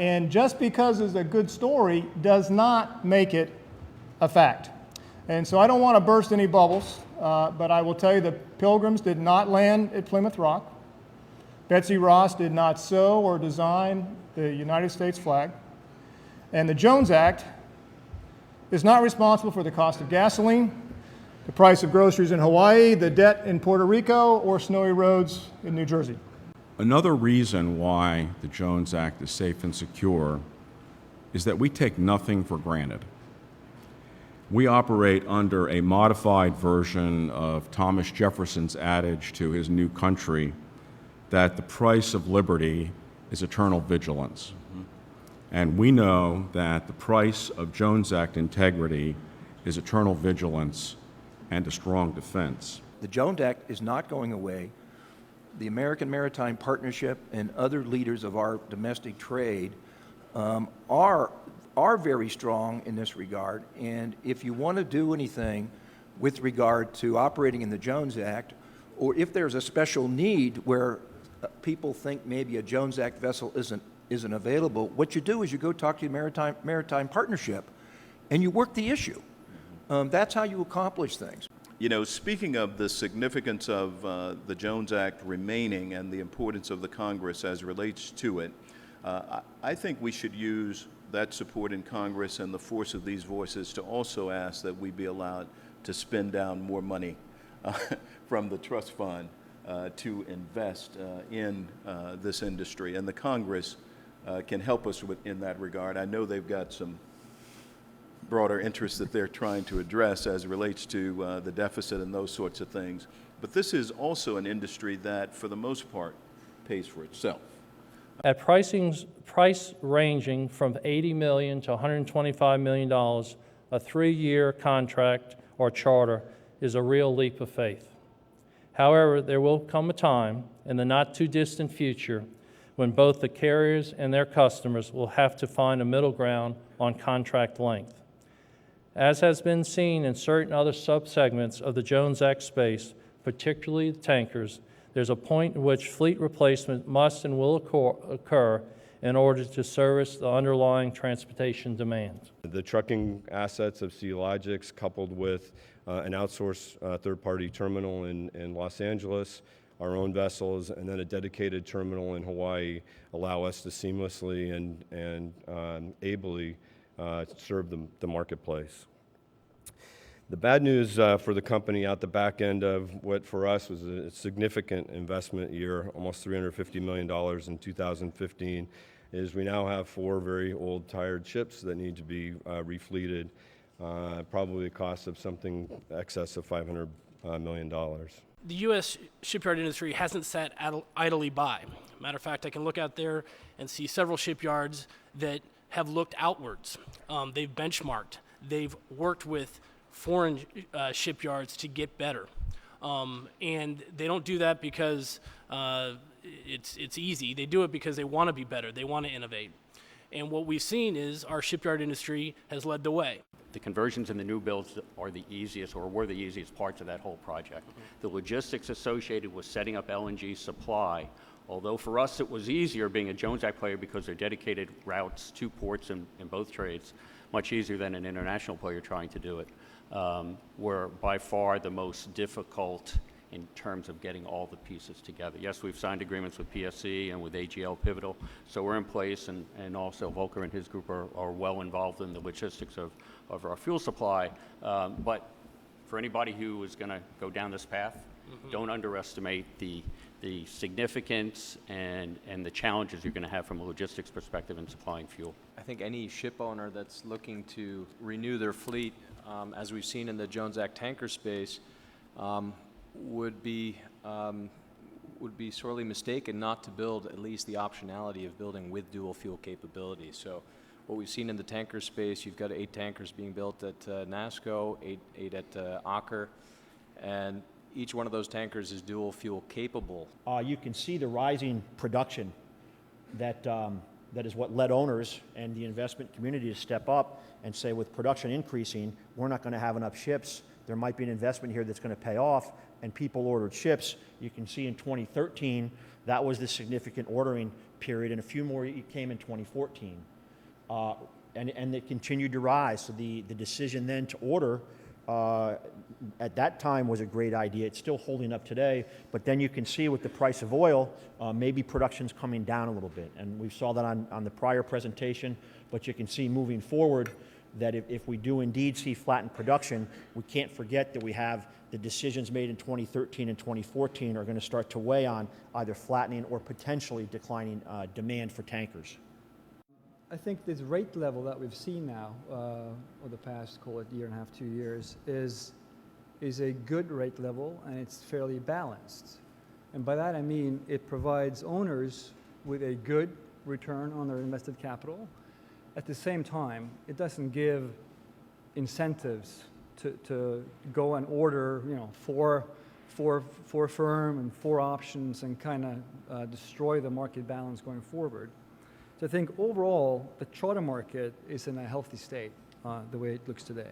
And just because it's a good story does not make it a fact. And so I don't want to burst any bubbles, but I will tell you the Pilgrims did not land at Plymouth Rock. Betsy Ross did not sew or design the United States flag. And the Jones Act is not responsible for the cost of gasoline, the price of groceries in Hawaii, the debt in Puerto Rico, or snowy roads in New Jersey. Another reason why the Jones Act is safe and secure is that we take nothing for granted. We operate under a modified version of Thomas Jefferson's adage to his new country that the price of liberty is eternal vigilance. And we know that the price of Jones Act integrity is eternal vigilance and a strong defense. The Jones Act is not going away. The American Maritime Partnership and other leaders of our domestic trade are very strong in this regard. And if you want to do anything with regard to operating in the Jones Act, or if there's a special need where people think maybe a Jones Act vessel isn't available, what you do is you go talk to the Maritime Partnership and you work the issue. That's how you accomplish things. You know, speaking of the significance of the Jones Act remaining and the importance of the Congress as relates to it, I think we should use that support in Congress and the force of these voices to also ask that we be allowed to spend down more money from the trust fund to invest in this industry. And the Congress can help us in that regard. I know they've got some broader interests that they're trying to address as it relates to the deficit and those sorts of things. But this is also an industry that, for the most part, pays for itself. At price ranging from $80 million to $125 million, a 3-year contract or charter is a real leap of faith. However, there will come a time in the not-too-distant future when both the carriers and their customers will have to find a middle ground on contract length. As has been seen in certain other subsegments of the Jones Act space, particularly the tankers, there's a point in which fleet replacement must and will occur in order to service the underlying transportation demands. The trucking assets of Sealogix, coupled with an outsourced third-party terminal in Los Angeles, our own vessels, and then a dedicated terminal in Hawaii, allow us to seamlessly and ably serve the marketplace. The bad news for the company out the back end of what for us was a significant investment year, almost $350 million in 2015, is we now have 4 very old tired ships that need to be refleeted, probably a cost of something excess of $500 million. The U.S. shipyard industry hasn't sat idly by. Matter of fact, I can look out there and see several shipyards that have looked outwards. They've benchmarked. They've worked with foreign shipyards to get better. And they don't do that because it's easy. They do it because they want to be better. They want to innovate. And what we've seen is our shipyard industry has led the way. The conversions and the new builds are the easiest, or were the easiest parts of that whole project. The logistics associated with setting up LNG supply, although for us it was easier being a Jones Act player because they're dedicated routes to ports in both trades, much easier than an international player trying to do it, were by far the most difficult in terms of getting all the pieces together. Yes, we've signed agreements with PSC and with AGL Pivotal, so we're in place, and also Volker and his group are well involved in the logistics of our fuel supply. But for anybody who is going to go down this path, don't underestimate the significance and the challenges you're going to have from a logistics perspective in supplying fuel. I think any ship owner that's looking to renew their fleet, as we've seen in the Jones Act tanker space, would be sorely mistaken not to build at least the optionality of building with dual fuel capability. So what we've seen in the tanker space, you've got 8 tankers being built at NASCO, 8 at Aker, and each one of those tankers is dual fuel capable. You can see the rising production that is what led owners and the investment community to step up and say, with production increasing, we're not going to have enough ships. there might be an investment here that's going to pay off, and people ordered ships. You can see in 2013, that was the significant ordering period, and a few more came in 2014. And it continued to rise. So the decision then to order at that time was a great idea. It's still holding up today, but then you can see with the price of oil, maybe production's coming down a little bit. And we saw that on the prior presentation, but you can see moving forward that if we do indeed see flattened production, we can't forget that we have the decisions made in 2013 and 2014 are going to start to weigh on either flattening or potentially declining demand for tankers. I think this rate level that we've seen now, over the past, call it year and a half, 2 years, is a good rate level, and it's fairly balanced. And by that I mean it provides owners with a good return on their invested capital. At the same time, it doesn't give incentives to go and order, four firm and 4 options and kind of destroy the market balance going forward. So I think overall, the charter market is in a healthy state, the way it looks today.